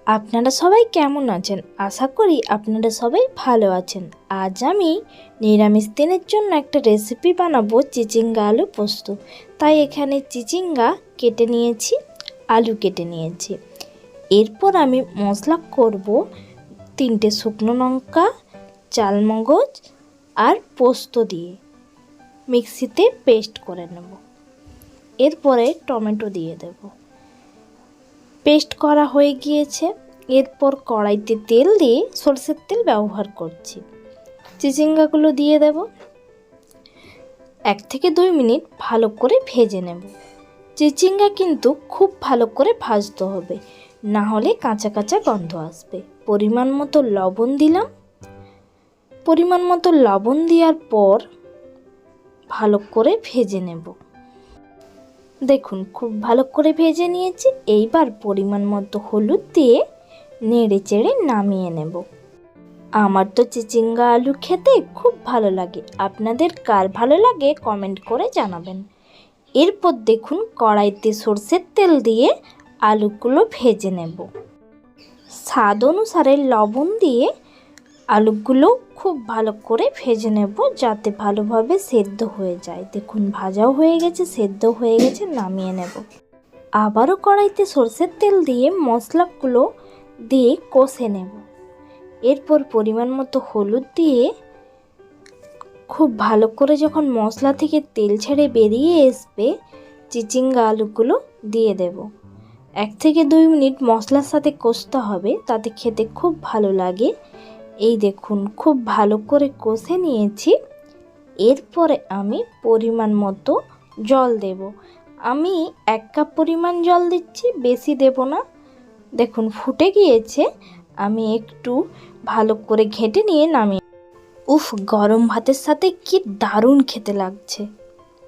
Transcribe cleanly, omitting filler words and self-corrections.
আপনারা সবাই কেমন আছেন? আশা করি আপনারা সবাই ভালো আছেন। আজ আমি নিরামিষ দিনের জন্য একটা রেসিপি বানাবো, চিচিঙ্গা আলু পোস্ত। তাই এখানে চিচিঙ্গা কেটে নিয়েছি, আলু কেটে নিয়েছি। এরপর আমি মশলা করব 3টে শুকনো লঙ্কা, চালমগজ আর পোস্ত দিয়ে মিক্সিতে পেস্ট করে নেব। এরপরে টমেটো দিয়ে দেব। পেস্ট করা হয়ে গিয়েছে। এরপর কড়াইতে তেল দিয়ে সরষের তেল ব্যবহার করছি। চিচিঙ্গাগুলো দিয়ে দেব। 1 থেকে 2 মিনিট ভালো করে ভেজে নেব। চিচিঙ্গা কিন্তু খুব ভালো করে ভাজতে হবে, না হলে কাঁচা কাঁচা গন্ধ আসবে। পরিমাণ মতো লবণ দিলাম। পরিমাণ মতো লবণ দেওয়ার পর ভালো করে ভেজে নেব। দেখুন খুব ভালো করে ভেজে নিয়েছি। এইবার পরিমাণ মতো হলুদ দিয়ে নেড়ে চেড়ে নামিয়ে নেব। আমার তো চিচিঙ্গা আলু খেতে খুব ভালো লাগে। আপনাদের কার ভালো লাগে কমেন্ট করে জানাবেন। এরপর দেখুন কড়াইতে সরষের তেল দিয়ে আলুগুলো ভেজে নেব। স্বাদ অনুসারে লবণ দিয়ে আলুগুলো খুব ভালো করে ভেজে নেব, যাতে ভালোভাবে সেদ্ধ হয়ে যায়। দেখুন ভাজাও হয়ে গেছে, সেদ্ধ হয়ে গেছে, নামিয়ে নেব। আবারও কড়াইতে সরষের তেল দিয়ে মশলাগুলো দিয়ে কষে নেব। এরপর পরিমাণ মতো হলুদ দিয়ে খুব ভালো করে যখন মশলা থেকে তেল ছেড়ে বেরিয়ে আসবে, চিচিঙ্গা আলুগুলো দিয়ে দেব। 1 থেকে 2 মিনিট মশলার সাথে কষতে হবে, তাতে খেতে খুব ভালো লাগে। এই দেখুন খুব ভালো করে কষে নিয়েছি। এরপরে আমি পরিমাণ মতো জল দেব। আমি 1 কাপ পরিমাণ জল দিচ্ছি, বেশি দেব না। দেখুন ফুটে গিয়েছে। আমি একটু ভালো করে ঘেঁটে নিয়ে নামিয়ে। উফ, গরম ভাতের সাথে কি দারুণ খেতে লাগছে।